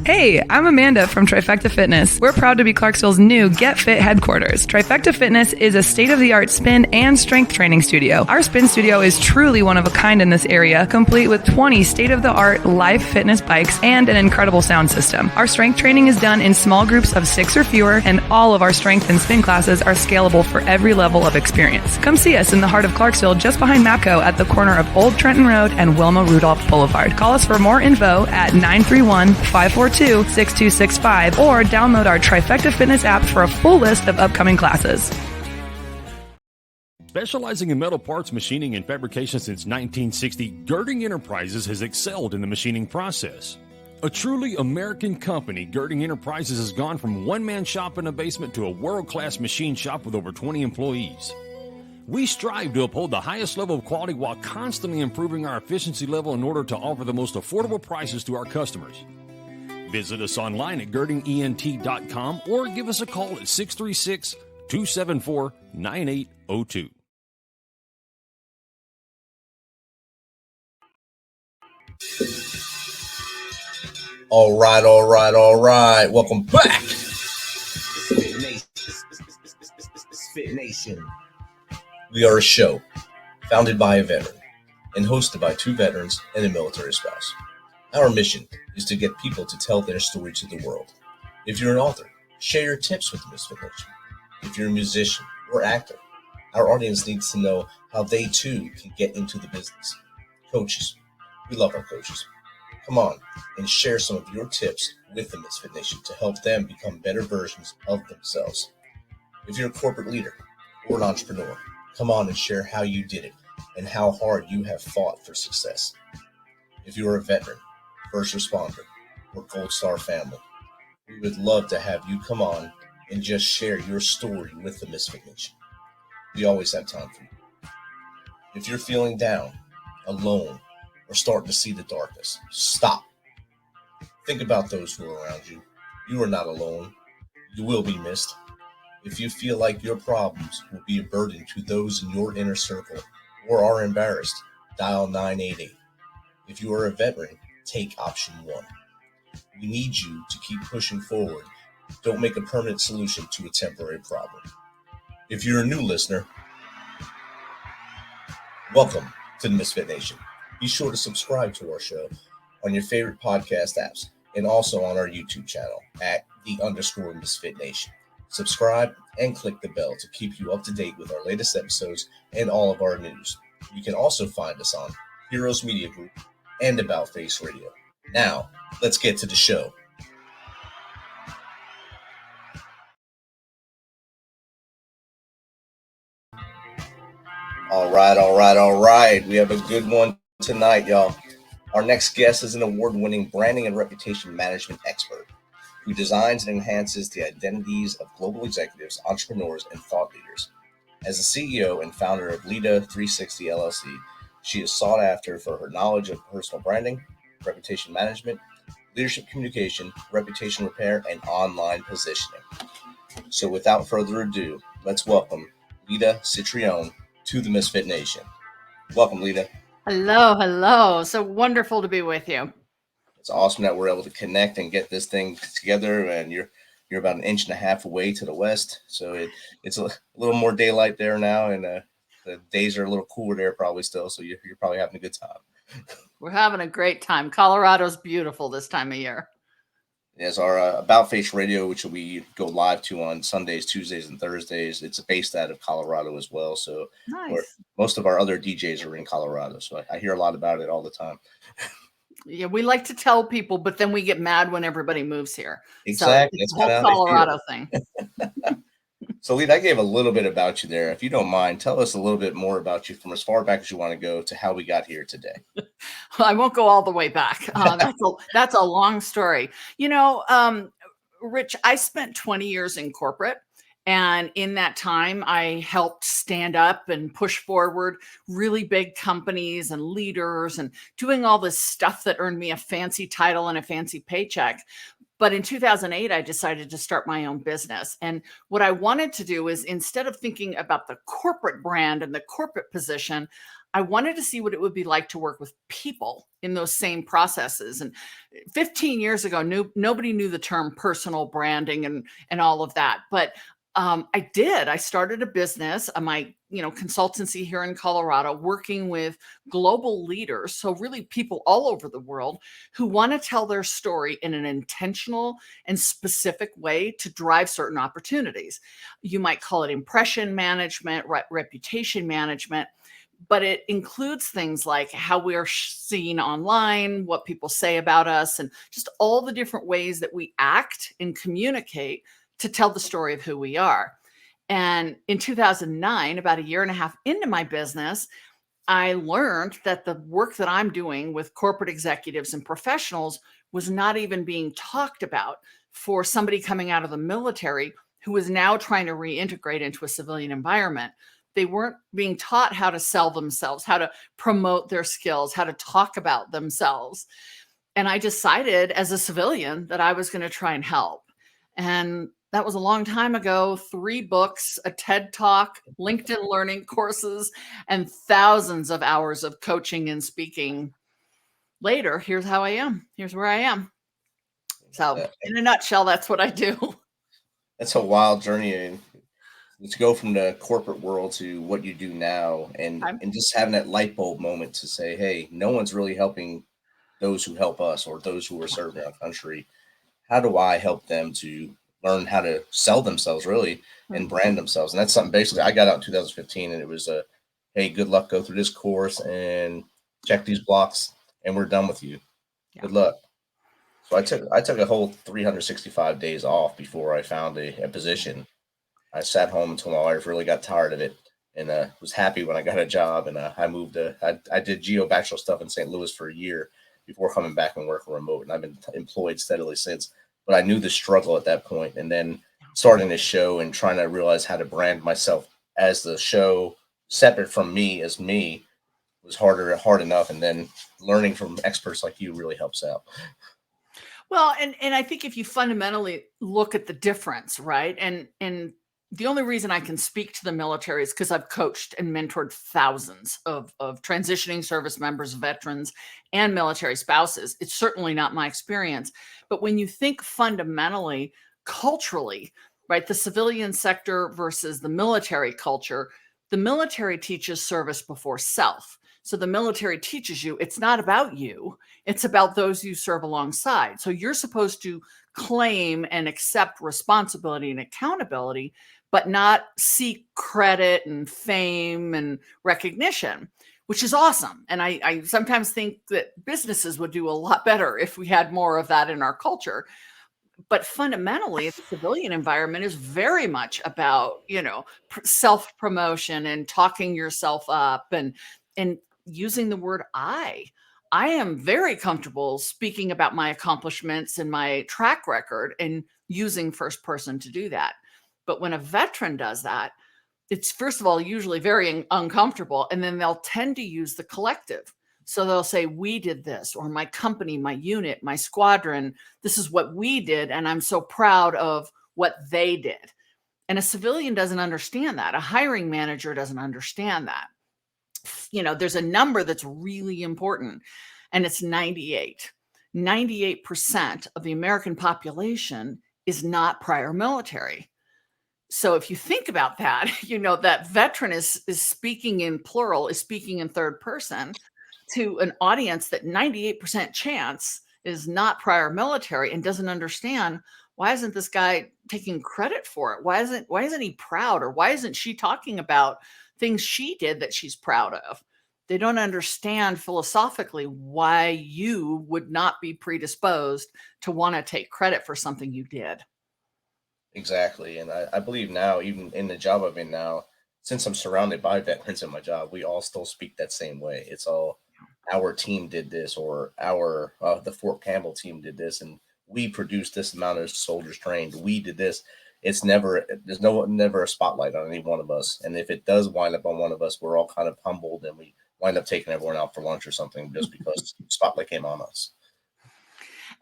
Hey, I'm Amanda from Trifecta Fitness. We're proud to be Clarksville's new Get Fit headquarters. Trifecta Fitness is a state-of-the-art spin and strength training studio. Our spin studio is truly one of a kind in this area, complete with 20 state-of-the-art live fitness bikes and an incredible sound system. Our strength training is done in small groups of 6 or fewer, and all of our strength and spin classes are scalable for every level of experience. Come see us in the heart of Clarksville, just behind MAPCO at the corner of Old Trenton Road and Wilma Rudolph Boulevard. Call us for more info at 931-542-6265 or download our Trifecta Fitness app for a full list of upcoming classes. Specializing in metal parts, machining, and fabrication since 1960, Girding Enterprises has excelled in the machining process. A truly American company, Girding Enterprises has gone from one-man shop in a basement to a world-class machine shop with over 20 employees. We strive to uphold the highest level of quality while constantly improving our efficiency level in order to offer the most affordable prices to our customers. Visit us online at girdingent.com or give us a call at 636-274-9802. All right. Welcome back. MisFitNation. We are a show founded by a veteran and hosted by 2 veterans and a military spouse. Our mission is to get people to tell their story to the world. If you're an author, share your tips with the Misfit Nation. If you're a musician or actor, our audience needs to know how they too can get into the business. Coaches, we love our coaches. Come on and share some of your tips with the Misfit Nation to help them become better versions of themselves. If you're a corporate leader or an entrepreneur, come on and share how you did it and how hard you have fought for success. If you're a veteran, first responder, or Gold Star family, we would love to have you come on and just share your story with the Misfit Nation. We always have time for you. If you're feeling down, alone, or starting to see the darkness, stop. Think about those who are around you. You are not alone. You will be missed. If you feel like your problems will be a burden to those in your inner circle or are embarrassed, dial 988. If you are a veteran, take option 1. We need you to keep pushing forward. Don't make a permanent solution to a temporary problem. If you're a new listener, welcome to the Misfit Nation. Be sure to subscribe to our show on your favorite podcast apps and also on our YouTube channel at @_Misfit Nation. Subscribe and click the bell to keep you up to date with our latest episodes and all of our news. You can also find us on Heroes Media Group and About Face Radio. Now, let's get to the show. All right. We have a good one tonight, y'all. Our next guest is an award-winning branding and reputation management expert who designs and enhances the identities of global executives, entrepreneurs, and thought leaders. As the CEO and founder of Lida 360 LLC, she is sought after for her knowledge of personal branding, reputation management, leadership communication, reputation repair, and online positioning. So without further ado, let's welcome Lida Citroën to the Misfit Nation. Welcome, Lida. Hello. So wonderful to be with you. It's awesome that we're able to connect and get this thing together, and you're about 1.5 inches away to the west, so it's a little more daylight there now, and the days are a little cooler there probably still, so you're probably having a good time. We're having a great time. Colorado's beautiful this time of year. Yes, our About Face Radio, which we go live to on Sundays, Tuesdays, and Thursdays, it's based out of Colorado as well. So nice. Most of our other DJs are in Colorado, so I hear a lot about it all the time. Yeah, we like to tell people, but then we get mad when everybody moves here. Exactly. So it's the whole Colorado thing. So, Lida, I gave a little bit about you there. If you don't mind, tell us a little bit more about you from as far back as you want to go to how we got here today. Well, I won't go all the way back. That's a long story. Rich, I spent 20 years in corporate. And in that time, I helped stand up and push forward really big companies and leaders and doing all this stuff that earned me a fancy title and a fancy paycheck. But in 2008, I decided to start my own business. And what I wanted to do is, instead of thinking about the corporate brand and the corporate position, I wanted to see what it would be like to work with people in those same processes. And 15 years ago, nobody knew the term personal branding and all of that. But I did. I started a business, my consultancy here in Colorado, working with global leaders. So really people all over the world who want to tell their story in an intentional and specific way to drive certain opportunities. You might call it impression management, reputation management, but it includes things like how we're seen online, what people say about us, and just all the different ways that we act and communicate to tell the story of who we are. And in 2009, about a year and a half into my business, I learned that the work that I'm doing with corporate executives and professionals was not even being talked about for somebody coming out of the military who was now trying to reintegrate into a civilian environment. They weren't being taught how to sell themselves, how to promote their skills, how to talk about themselves. And I decided as a civilian that I was going to try and help. And that was a long time ago. 3 books, a TED Talk, LinkedIn learning courses, and thousands of hours of coaching and speaking. Later, here's how I am. Here's where I am. So in a nutshell, that's what I do. That's a wild journey. And to go from the corporate world to what you do now, and just having that light bulb moment to say, hey, no one's really helping those who help us or those who are serving our country. How do I help them to learn how to sell themselves really and brand themselves? And that's something basically I got out in 2015, and it was hey, good luck, go through this course and check these blocks and we're done with you. Yeah. Good luck. So I took a whole 365 days off before I found a position. I sat home until my wife really got tired of it, and was happy when I got a job. And I moved I did geobacterial stuff in St. Louis for a year before coming back and working remote. And I've been employed steadily since. But I knew the struggle at that point. And then starting this show and trying to realize how to brand myself as the show, separate from me as me, was hard enough. And then learning from experts like you really helps out. Well, and I think if you fundamentally look at the difference, right? And the only reason I can speak to the military is because I've coached and mentored thousands of transitioning service members, veterans, and military spouses. It's certainly not my experience. But when you think fundamentally, culturally, right, the civilian sector versus the military culture, the military teaches service before self. So the military teaches you it's not about you. It's about those you serve alongside. So you're supposed to claim and accept responsibility and accountability, but not seek credit and fame and recognition, which is awesome. And I sometimes think that businesses would do a lot better if we had more of that in our culture. But fundamentally, the civilian environment is very much about, self-promotion and talking yourself up and using the word I. I am very comfortable speaking about my accomplishments and my track record and using first person to do that. But when a veteran does that, it's first of all usually very uncomfortable, and then they'll tend to use the collective. So they'll say, we did this, or my company, my unit, my squadron, this is what we did, and I'm so proud of what they did. And a civilian doesn't understand that. A hiring manager doesn't understand that. There's a number that's really important, and it's 98. 98% of the American population is not prior military. So if you think about that, that veteran is speaking in plural, is speaking in third person to an audience that 98% chance is not prior military and doesn't understand, why isn't this guy taking credit for it? Why isn't he proud? Or why isn't she talking about things she did that she's proud of? They don't understand philosophically why you would not be predisposed to want to take credit for something you did. Exactly. And I believe now, even in the job I'm in now, since I'm surrounded by veterans in my job, we all still speak that same way. It's all our team did this, or the Fort Campbell team did this, and we produced this amount of soldiers trained. We did this. There's never a spotlight on any one of us. And if it does wind up on one of us, we're all kind of humbled, and we wind up taking everyone out for lunch or something just because the spotlight came on us.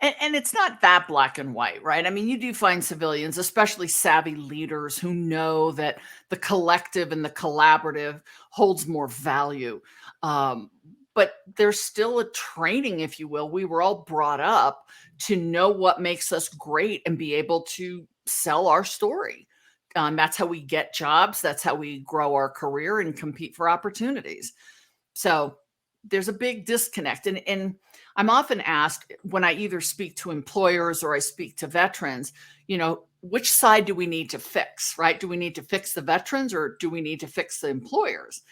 And it's not that black and white, right? I mean, you do find civilians, especially savvy leaders, who know that the collective and the collaborative holds more value. Um, but there's still a training, if you will. We were all brought up to know what makes us great and be able to sell our story. That's how we get jobs. That's how we grow our career and compete for opportunities. So there's a big disconnect. And I'm often asked when I either speak to employers or I speak to veterans, which side do we need to fix, right? Do we need to fix the veterans or do we need to fix the employers?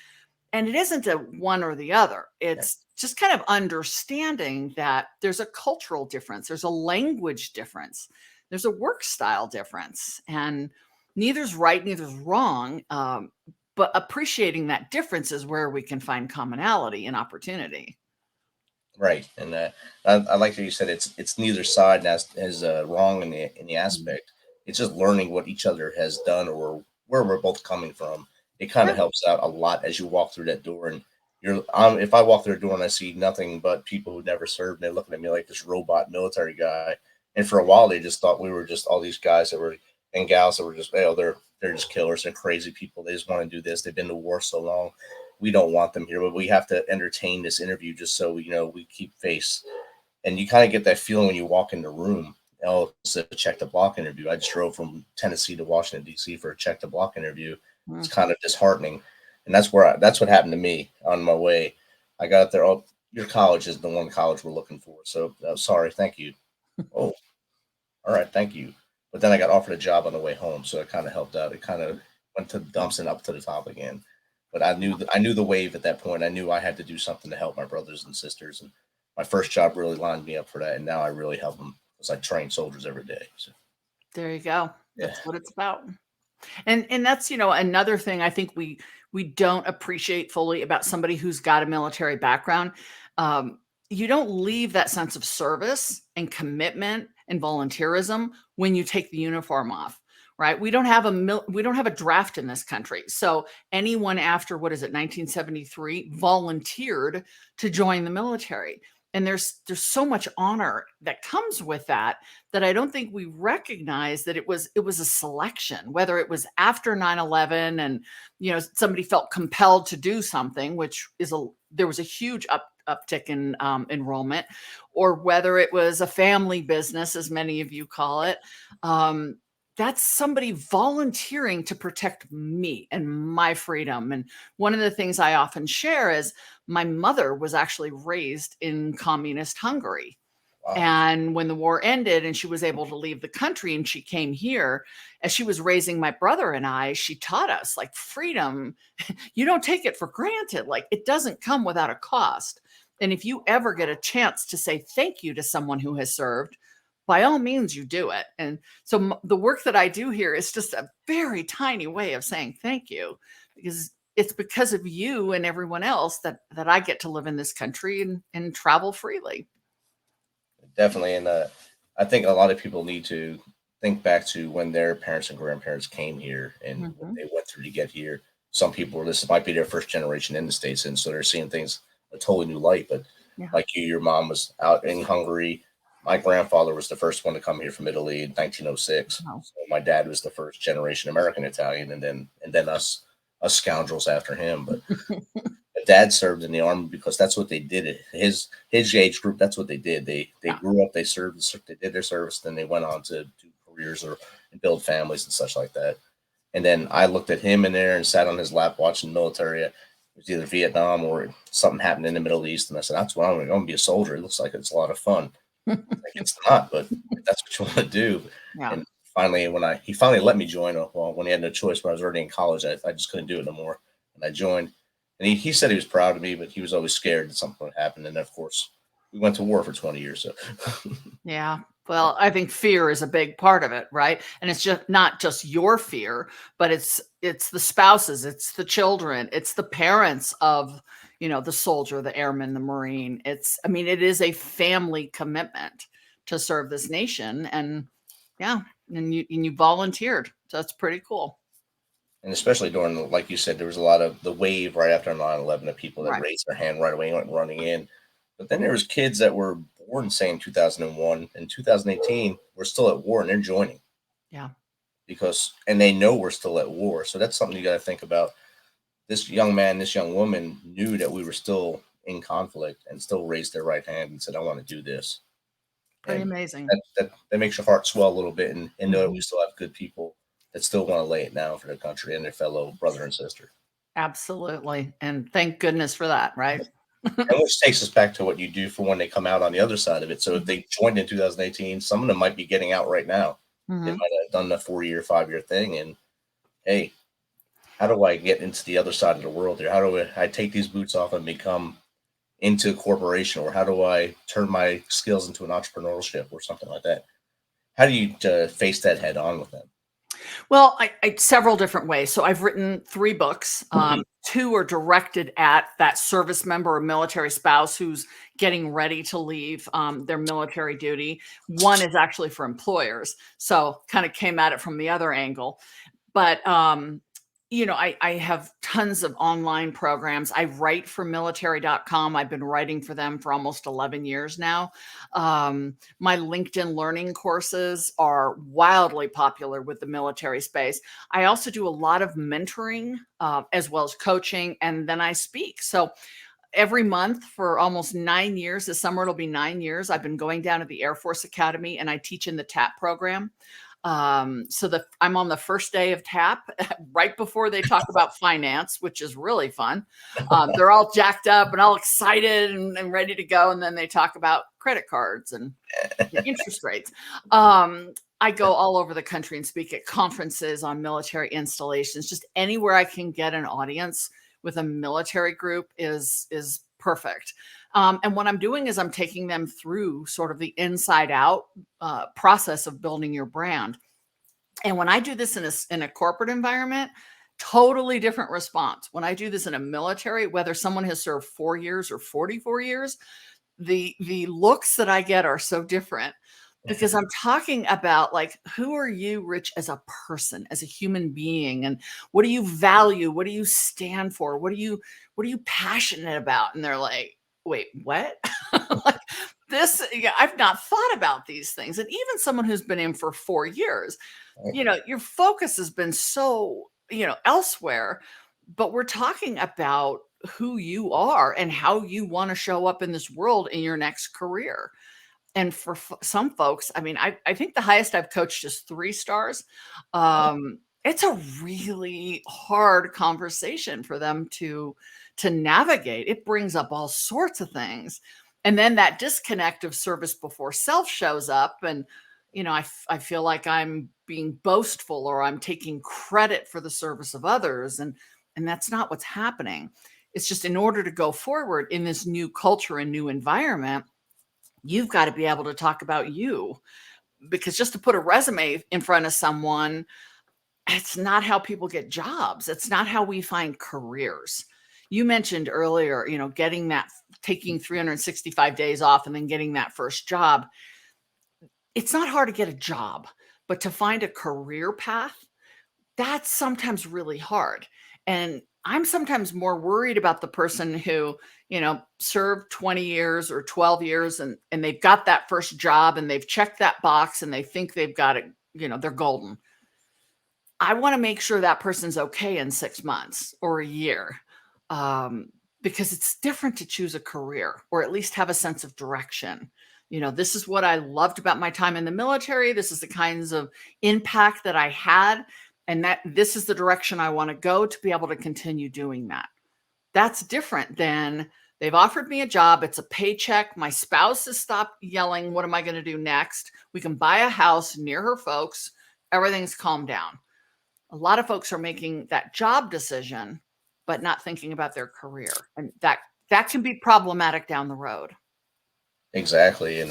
And it isn't a one or the other. It's just kind of understanding that there's a cultural difference, there's a language difference, there's a work style difference, and neither's right, neither's wrong. But appreciating that difference is where we can find commonality and opportunity. Right, and I like that you said it's neither side as wrong in the aspect. It's just learning what each other has done or where we're both coming from. It kind of helps out a lot as you walk through that door. And if I walk through a door and I see nothing but people who never served, and they're looking at me like this robot military guy. And for a while, they just thought we were just all these guys that were and gals that were just, they're just killers and crazy people. They just want to do this. They've been to war so long. We don't want them here, but we have to entertain this interview just so we keep face. And you kind of get that feeling when you walk in the room. It's a check the block interview. I just drove from Tennessee to Washington D.C. for a check the block interview. It's kind of disheartening, and that's what happened to me on my way. I got up there. Oh, your college is the one college we're looking for. So sorry, thank you. Oh, all right, thank you. But then I got offered a job on the way home, so it kind of helped out. It kind of went to the dumps and up to the top again. But I knew the wave at that point. I knew I had to do something to help my brothers and sisters, and my first job really lined me up for that. And now I really help them because I train soldiers every day. So there you go. That's what it's about. And that's, another thing I think we don't appreciate fully about somebody who's got a military background. You don't leave that sense of service and commitment and volunteerism when you take the uniform off, right? We don't have a draft in this country. So anyone after, 1973 volunteered to join the military. And there's so much honor that comes with that I don't think we recognize that it was a selection, whether it was after 9/11 and, somebody felt compelled to do something, which there was a huge uptick in enrollment, or whether it was a family business, as many of you call it. That's somebody volunteering to protect me and my freedom. And one of the things I often share is my mother was actually raised in communist Hungary. Wow. And when the war ended and she was able to leave the country and she came here, as she was raising my brother and I, she taught us like freedom. You don't take it for granted. Like it doesn't come without a cost. And if you ever get a chance to say thank you to someone who has served, by all means, you do it. And so the work that I do here is just a very tiny way of saying thank you, because it's because of you and everyone else that I get to live in this country and travel freely. Definitely. And I think a lot of people need to think back to when their parents and grandparents came here and what they went through to get here. Some people, this might be their first generation in the States, and so they're seeing things a totally new light. But like you, your mom was out in Hungary. My grandfather was the first one to come here from Italy in 1906. Wow. So my dad was the first generation American Italian, and then us scoundrels after him. But Dad served in the army because that's what they did. His age group, that's what they did. They grew up, they served, they did their service, then they went on to do careers and build families and such like that. And then I looked at him in there and sat on his lap watching the military. It was either Vietnam or something happened in the Middle East, and I said, "That's what I'm going to be a soldier. It looks like it's a lot of fun." Like, it's not, but that's what you want to do. Yeah. And finally, he finally let me join. Well, when he had no choice, when I was already in college, I just couldn't do it no more, and I joined. And he said he was proud of me, but he was always scared that something would happen. And of course, we went to war for 20 years. So, yeah. Well, I think fear is a big part of it, right? And it's just not just your fear, but it's the spouses, it's the children, it's the parents of, the soldier, the airman, the Marine. it is a family commitment to serve this nation. And yeah, and you volunteered. So that's pretty cool. And especially during, like you said, there was a lot of the wave right after 9/11 of people that raised their hand right away and went running in. But then there was kids that were war in, say, in 2001. In 2018, we're still at war and they're joining. Yeah. And they know we're still at war. So that's something you got to think about. This young man, this young woman knew that we were still in conflict and still raised their right hand and said, I want to do this. Pretty And amazing. That makes your heart swell a little bit and know that Mhm. we still have good people that still want to lay it down for their country and their fellow brother and sister. Absolutely. And thank goodness for that, right? And which takes us back to what you do for when they come out on the other side of it. So if they joined in 2018, some of them might be getting out right now. They Mhm. might have done the 4-year, 5-year thing. And hey, how do I get into the other side of the world here? How do I take these boots off and become into a corporation? Or how do I turn my skills into an entrepreneurship or something like that? How do you face that head on with them? Well, I several different ways. So I've written 3 books. 2 are directed at that service member or military spouse who's getting ready to leave their military duty. One is actually for employers. So kind of came at it from the other angle. But I have tons of online programs. I write for military.com. I've been writing for them for almost 11 years now. My LinkedIn learning courses are wildly popular with the military space. I also do a lot of mentoring as well as coaching, and then I speak. So every month for almost 9 years, this summer it'll be 9 years, I've been going down to the Air Force Academy and I teach in the TAP program. I'm on the first day of TAP right before they talk about finance, which is really fun. They're all jacked up and all excited and ready to go. And then they talk about credit cards and the interest rates. I go all over the country and speak at conferences on military installations. Just anywhere I can get an audience with a military group is perfect. And what I'm doing is I'm taking them through sort of the inside out process of building your brand. And when I do this in a corporate environment, totally different response. When I do this in a military, whether someone has served 4 years or 44 years, the looks that I get are so different because I'm talking about like, who are you, Rich, as a person, as a human being, and what do you value? What do you stand for? What are you passionate about? And they're like, wait, what? Like I've not thought about these things. And even someone who's been in for 4 years, your focus has been so, elsewhere, but we're talking about who you are and how you want to show up in this world in your next career. And for some folks, I mean, I think the highest I've coached is 3 stars. It's a really hard conversation for them to navigate. It brings up all sorts of things. And then that disconnect of service before self shows up. And, I feel like I'm being boastful or I'm taking credit for the service of others. And that's not what's happening. It's just in order to go forward in this new culture and new environment, you've got to be able to talk about you, because just to put a resume in front of someone, it's not how people get jobs. It's not how we find careers. You mentioned earlier, taking 365 days off and then getting that first job. It's not hard to get a job, but to find a career path, that's sometimes really hard. And I'm sometimes more worried about the person who, served 20 years or 12 years and they've got that first job and they've checked that box and they think they've got it, they're golden. I want to make sure that person's okay in 6 months or a year, because it's different to choose a career or at least have a sense of direction. This is what I loved about my time in the military. This is the kinds of impact that I had, and that this is the direction I want to go to be able to continue doing that. That's different than they've offered me a job. It's a paycheck. My spouse has stopped yelling. What am I going to do next? We can buy a house near her folks. Everything's calmed down. A lot of folks are making that job decision, but not thinking about their career. And that can be problematic down the road. Exactly. And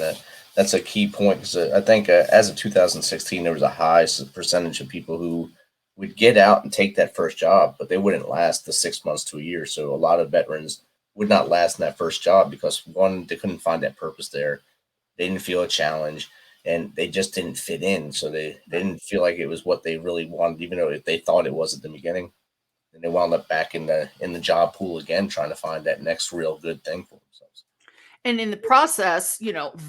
that's a key point, because I think as of 2016, there was a high percentage of people who would get out and take that first job, but they wouldn't last the 6 months to a year. So a lot of veterans would not last in that first job because, one, they couldn't find that purpose there. They didn't feel a challenge and they just didn't fit in. So they didn't feel like it was what they really wanted, even though they thought it was at the beginning. And they wound up back in the job pool again, trying to find that next real good thing for themselves. And in the process,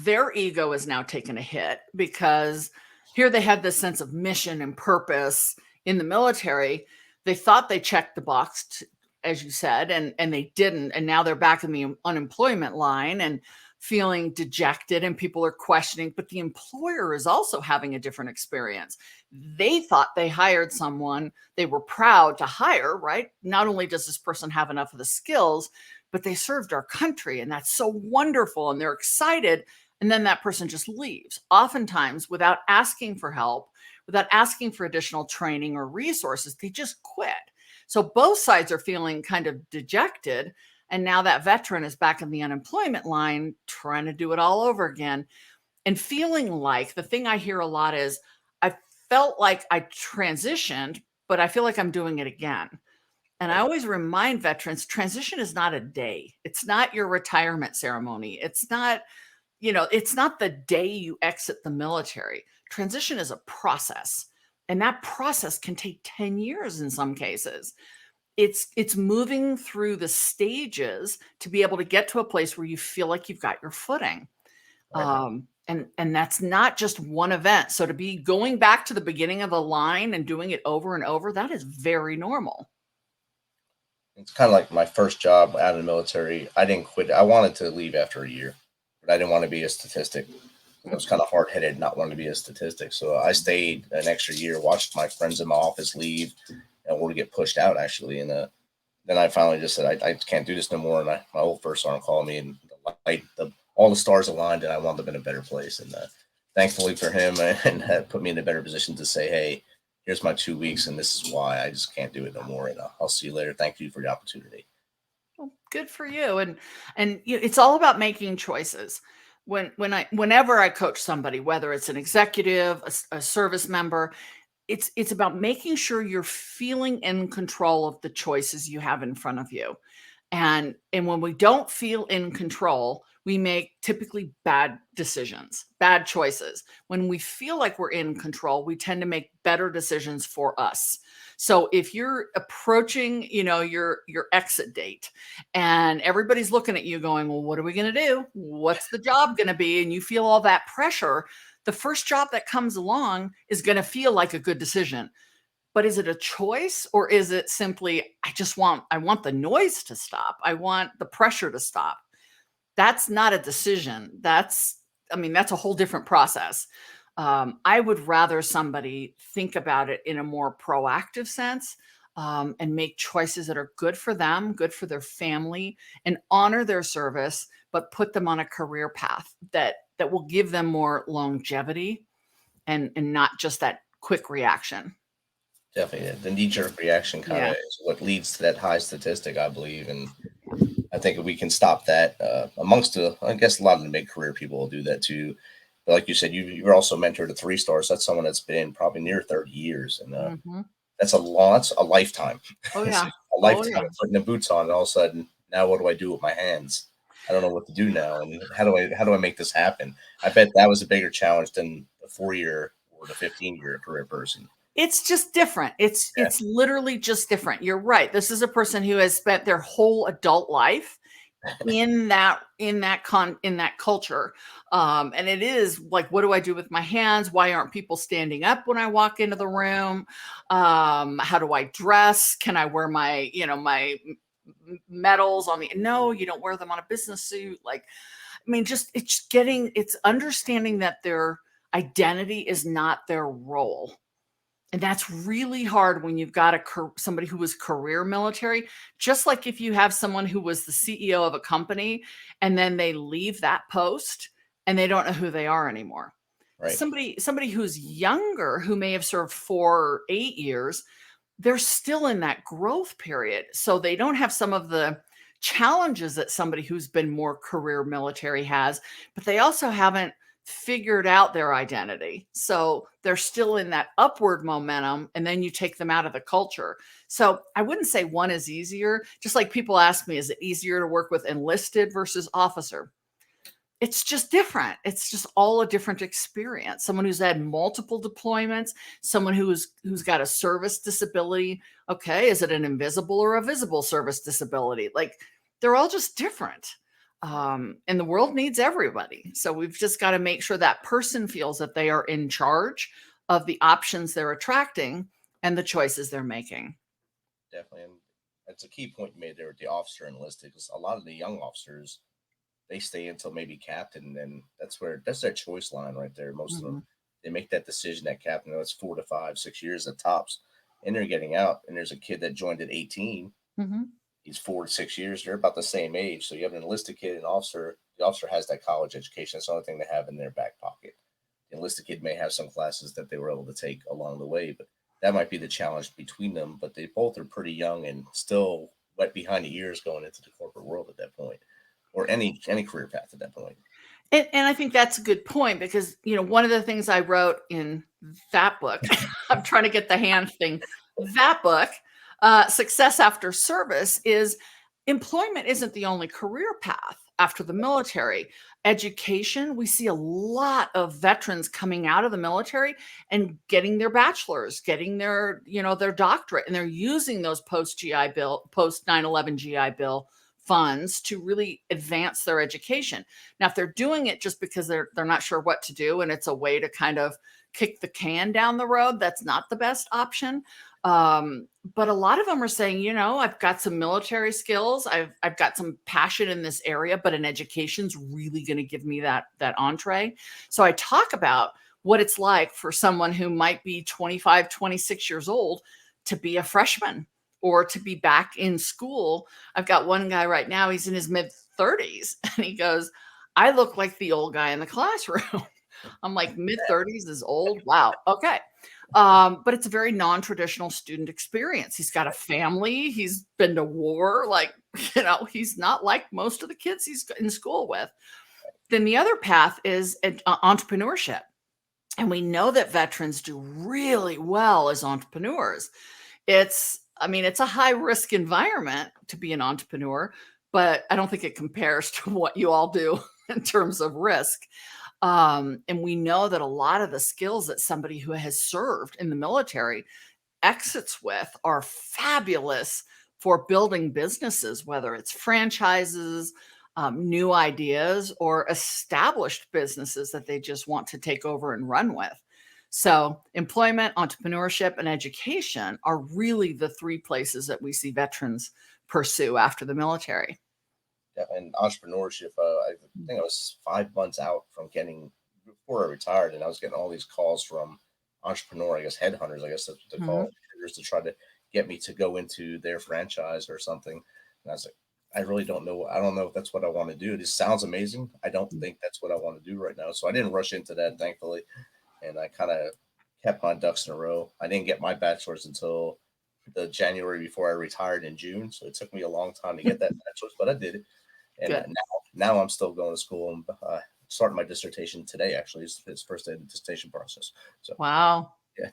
their ego is now taking a hit because here they had this sense of mission and purpose in the military. They thought they checked the box, as you said, and they didn't. And now they're back in the unemployment line and feeling dejected, and people are questioning, but the employer is also having a different experience. They thought they hired someone they were proud to hire, right? Not only does this person have enough of the skills, but they served our country, and that's so wonderful, and they're excited. And then that person just leaves, oftentimes without asking for help, without asking for additional training or resources. They just quit. So both sides are feeling kind of dejected. And now that veteran is back in the unemployment line, trying to do it all over again, and feeling like, the thing I hear a lot is, I felt like I transitioned, but I feel like I'm doing it again. And I always remind veterans, transition is not a day. It's not your retirement ceremony. It's not the day you exit the military. Transition is a process, and that process can take 10 years in some cases. It's moving through the stages to be able to get to a place where you feel like you've got your footing. Right. And that's not just one event. So to be going back to the beginning of a line and doing it over and over, that is very normal. It's kind of like my first job out of the military. I didn't quit. I wanted to leave after a year, but I didn't want to be a statistic. I was kind of hard-headed, not wanting to be a statistic. So I stayed an extra year, watched my friends in my office leave, or to get pushed out, actually. And then I finally just said, I can't do this no more. And my old first sergeant called me, and all the stars aligned, and I wound up in a better place. And thankfully for him, and that put me in a better position to say, hey, here's my 2 weeks, and this is why I just can't do it no more. And I'll see you later. Thank you for the opportunity. Well, good for you. And it's all about making choices. Whenever I coach somebody, whether it's an executive, a service member, it's about making sure you're feeling in control of the choices you have in front of you. And when we don't feel in control, we make typically bad decisions, bad choices. When we feel like we're in control, we tend to make better decisions for us. So if you're approaching, your exit date, and everybody's looking at you going, well, what are we going to do? What's the job going to be? And you feel all that pressure. The first job that comes along is going to feel like a good decision. But is it a choice, or is it simply, I want the noise to stop. I want the pressure to stop. That's not a decision. That's a whole different process. I would rather somebody think about it in a more proactive sense, and make choices that are good for them, good for their family, and honor their service, but put them on a career path that will give them more longevity and not just that quick reaction. Definitely. The knee-jerk reaction kind of is what leads to that high statistic, I believe. And I think if we can stop that amongst I guess a lot of the mid-career people will do that too. But like you said, you're also mentored to 3-stars. That's someone that's been probably near 30 years. And that's a lifetime. Oh, yeah. A lifetime of putting the boots on. And all of a sudden, now what do I do with my hands? I don't know what to do now. And how do I make this happen? I bet that was a bigger challenge than the 4-year or the 15-year career person. It's just different. It's literally just different. You're right. This is a person who has spent their whole adult life in that culture. And it is like, what do I do with my hands? Why aren't people standing up when I walk into the room? How do I dress? Can I wear my medals on no, you don't wear them on a business suit. It's understanding that their identity is not their role. And that's really hard when you've got somebody who was career military. Just like if you have someone who was the CEO of a company and then they leave that post and they don't know who they are anymore. Right. Somebody who's younger, who may have served 4 or 8 years, they're still in that growth period. So they don't have some of the challenges that somebody who's been more career military has, but they also haven't figured out their identity. So they're still in that upward momentum, and then you take them out of the culture. So I wouldn't say one is easier. Just like people ask me, is it easier to work with enlisted versus officer? It's just different. It's just all a different experience. Someone who's had multiple deployments, someone who's got a service disability. Okay, is it an invisible or a visible service disability? Like, they're all just different. And the world needs everybody. So we've just got to make sure that person feels that they are in charge of the options they're attracting and the choices they're making. Definitely. And that's a key point you made there with the officer enlisted, because a lot of the young officers, they stay until maybe captain, and that's their choice line right there. Most of them, they make that decision at captain. It's 4 to 5, 6 years at tops, and they're getting out. And there's a kid that joined at 18. He's 4 to 6 years. They're about the same age. So you have an enlisted kid, an officer. The officer has that college education. That's the only thing they have in their back pocket. The enlisted kid may have some classes that they were able to take along the way, but that might be the challenge between them. But they both are pretty young and still wet behind the ears going into the corporate world at that point, or any career path at that point. And I think that's a good point, because, one of the things I wrote in that book, I'm trying to get the hand thing, that book, Success After Service, is employment isn't the only career path after the military. Education, we see a lot of veterans coming out of the military and getting their bachelor's, getting their, their doctorate, and they're using those post 9/11 GI Bill funds to really advance their education. Now, if they're doing it just because they're not sure what to do, and it's a way to kind of kick the can down the road, that's not the best option. But a lot of them are saying, I've got some military skills. I've got some passion in this area, but an education's really going to give me that entree. So I talk about what it's like for someone who might be 25, 26 years old to be a freshman or to be back in school. I've got one guy right now, he's in his mid 30s, and he goes, I look like the old guy in the classroom. I'm like, mid 30s is old. Wow. Okay. But it's a very non-traditional student experience. He's got a family. He's been to war. Like, he's not like most of the kids he's in school with. Then the other path is entrepreneurship. And we know that veterans do really well as entrepreneurs. It's a high risk environment to be an entrepreneur, but I don't think it compares to what you all do in terms of risk. And we know that a lot of the skills that somebody who has served in the military exits with are fabulous for building businesses, whether it's franchises, new ideas, or established businesses that they just want to take over and run with. So employment, entrepreneurship, and education are really the three places that we see veterans pursue after the military. And entrepreneurship, I think I was 5 months out from before I retired, and I was getting all these calls from entrepreneur, I guess headhunters, I guess that's what they call it, to try to get me to go into their franchise or something. And I was like, I really don't know. I don't know if that's what I want to do. This sounds amazing. I don't think that's what I want to do right now. So I didn't rush into that, thankfully. And I kind of kept my ducks in a row. I didn't get my bachelor's until the January before I retired in June. So it took me a long time to get that bachelor's, but I did it. And now I'm still going to school and starting my dissertation today. Actually, it's first day of the dissertation process. So wow, yeah.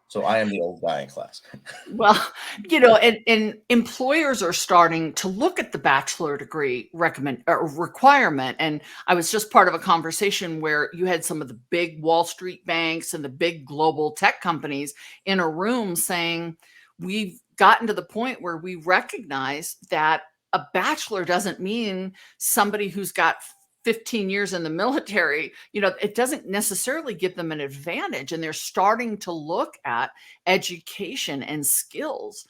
So I am the old guy in class. Well, and employers are starting to look at the bachelor degree requirement. And I was just part of a conversation where you had some of the big Wall Street banks and the big global tech companies in a room saying, we've gotten to the point where we recognize that a bachelor doesn't mean somebody who's got 15 years in the military. It doesn't necessarily give them an advantage. And they're starting to look at education and skills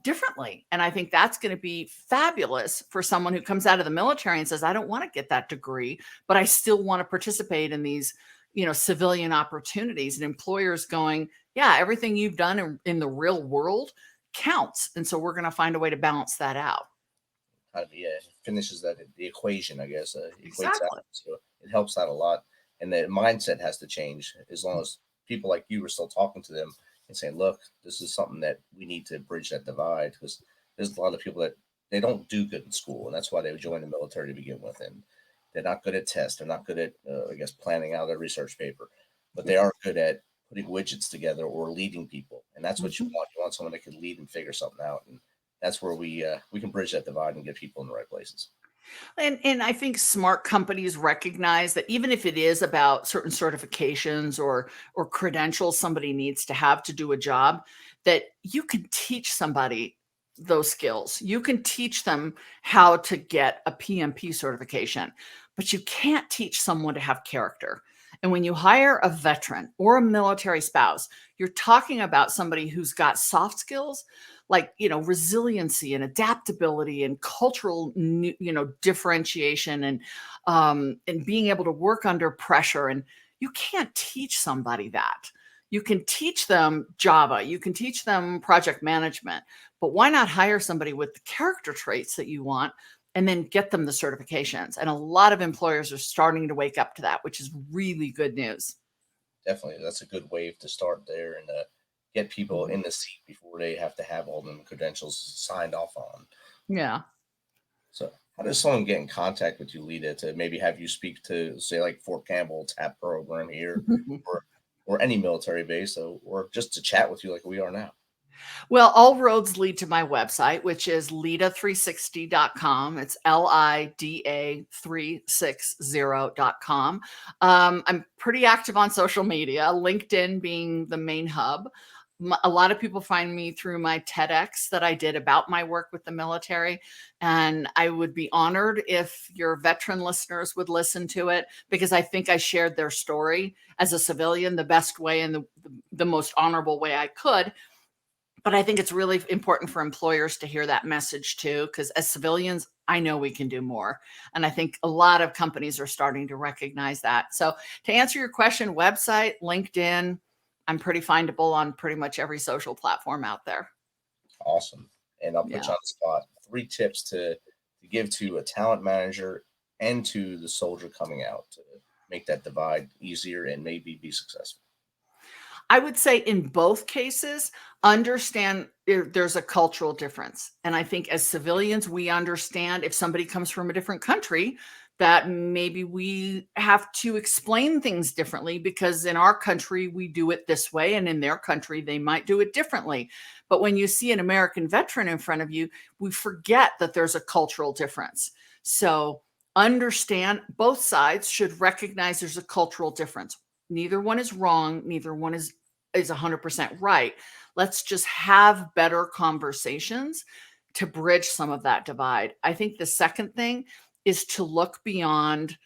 differently. And I think that's going to be fabulous for someone who comes out of the military and says, I don't want to get that degree, but I still want to participate in these, civilian opportunities. And employers going, yeah, everything you've done in the real world counts. And so we're going to find a way to balance that out. Finishes the equation, I guess. Exactly. Equates out, so it helps out a lot. And the mindset has to change, as long as people like you are still talking to them and saying, look, this is something that we need to bridge that divide, because there's a lot of people that they don't do good in school, and that's why they join the military to begin with. And they're not good at tests. They're not good at, planning out a research paper, but they are good at putting widgets together or leading people. And that's what you want. You want someone that can lead and figure something out. And that's where we can bridge that divide and get people in the right places. And I think smart companies recognize that even if it is about certain certifications or credentials somebody needs to have to do a job, that you can teach somebody those skills. You can teach them how to get a PMP certification, but you can't teach someone to have character. And when you hire a veteran or a military spouse, you're talking about somebody who's got soft skills like, resiliency and adaptability and cultural, differentiation and being able to work under pressure. And you can't teach somebody that. You can teach them Java, you can teach them project management, but why not hire somebody with the character traits that you want and then get them the certifications? And a lot of employers are starting to wake up to that, which is really good news. Definitely. That's a good wave to start there and get people in the seat before they have to have all them credentials signed off on. Yeah. So how does someone get in contact with you, Lida, to maybe have you speak to, say, like Fort Campbell TAP program here or any military base, or just to chat with you like we are now? Well, all roads lead to my website, which is lida360.com. It's LIDA360.com. I'm pretty active on social media, LinkedIn being the main hub. A lot of people find me through my TEDx that I did about my work with the military. And I would be honored if your veteran listeners would listen to it, because I think I shared their story as a civilian the best way and the most honorable way I could. But I think it's really important for employers to hear that message too, because as civilians, I know we can do more. And I think a lot of companies are starting to recognize that. So to answer your question, website, LinkedIn, I'm pretty findable on pretty much every social platform out there. Awesome. And I'll put you on the spot. 3 tips to give to a talent manager and to the soldier coming out to make that divide easier and maybe be successful. I would say in both cases, understand there's a cultural difference. And I think as civilians, we understand if somebody comes from a different country, that maybe we have to explain things differently, because in our country, we do it this way, and in their country, they might do it differently. But when you see an American veteran in front of you, we forget that there's a cultural difference. So understand both sides should recognize there's a cultural difference. Neither one is wrong. Neither one is 100% right. Let's just have better conversations to bridge some of that divide. I think the second thing is to look beyond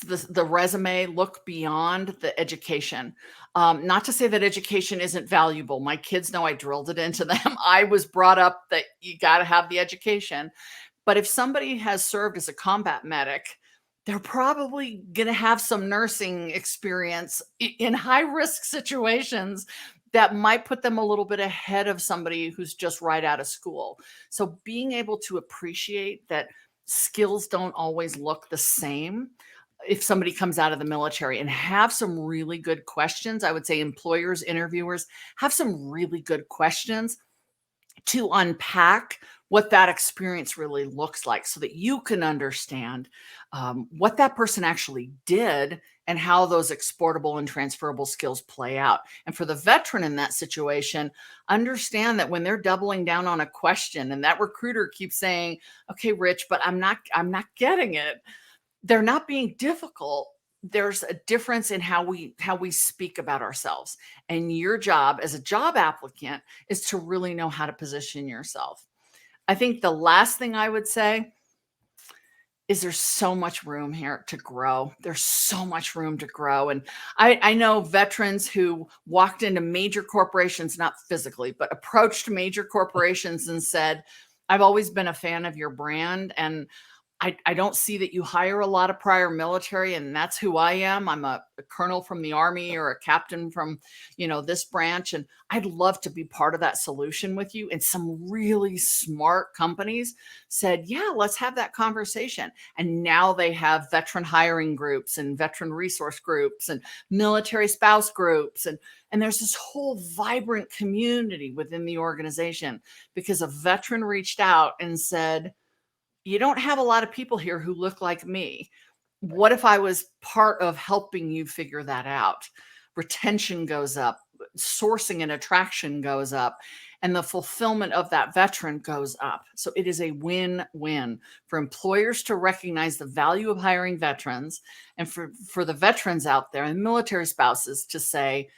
the resume, look beyond the education. Not to say that education isn't valuable. My kids know I drilled it into them. I was brought up that you got to have the education. But if somebody has served as a combat medic, they're probably going to have some nursing experience in high risk situations that might put them a little bit ahead of somebody who's just right out of school. So being able to appreciate that skills don't always look the same if somebody comes out of the military, and have some really good questions. I would say employers, interviewers, have some really good questions to unpack what that experience really looks like, so that you can understand what that person actually did and how those exportable and transferable skills play out. And for the veteran in that situation, understand that when they're doubling down on a question and that recruiter keeps saying, okay, Rich, but I'm not getting it. They're not being difficult. There's a difference in how we speak about ourselves. And your job as a job applicant is to really know how to position yourself. I think the last thing I would say is there's so much room here to grow. There's so much room to grow. And I know veterans who walked into major corporations, not physically, but approached major corporations and said, I've always been a fan of your brand, and I don't see that you hire a lot of prior military, and that's who I am. I'm a colonel from the Army or a captain from, this branch. And I'd love to be part of that solution with you. And some really smart companies said, yeah, let's have that conversation. And now they have veteran hiring groups and veteran resource groups and military spouse groups. And there's this whole vibrant community within the organization because a veteran reached out and said, you don't have a lot of people here who look like me. What if I was part of helping you figure that out? Retention goes up, sourcing and attraction goes up, and the fulfillment of that veteran goes up. So it is a win-win for employers to recognize the value of hiring veterans, and for the veterans out there and military spouses to say,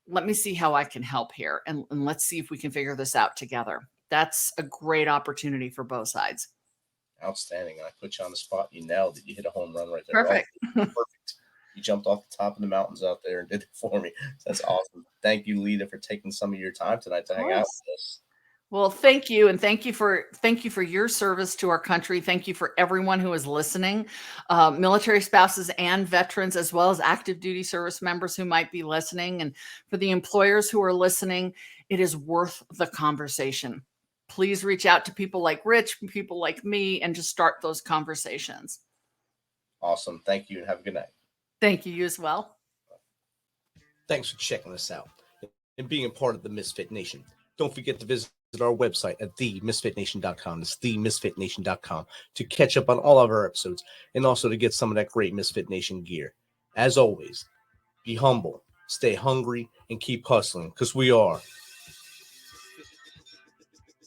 let me see how I can help here. And let's see if we can figure this out together. that's a great opportunity for both sides. Outstanding. And I put you on the spot. You nailed it. You hit a home run right there. Perfect. Perfect. You jumped off the top of the mountains out there and did it for me. That's awesome. Thank you, Lida, for taking some of your time tonight to hang out with us. Well, thank you. And thank you for your service to our country. Thank you for everyone who is listening, military spouses and veterans, as well as active duty service members who might be listening. And for the employers who are listening, it is worth the conversation. Please reach out to people like Rich, people like me, and just start those conversations. Awesome. Thank you and have a good night. Thank you as well. Thanks for checking us out and being a part of the Misfit Nation. Don't forget to visit our website at themisfitnation.com. It's themisfitnation.com to catch up on all of our episodes and also to get some of that great Misfit Nation gear. As always, be humble, stay hungry, and keep hustling because we are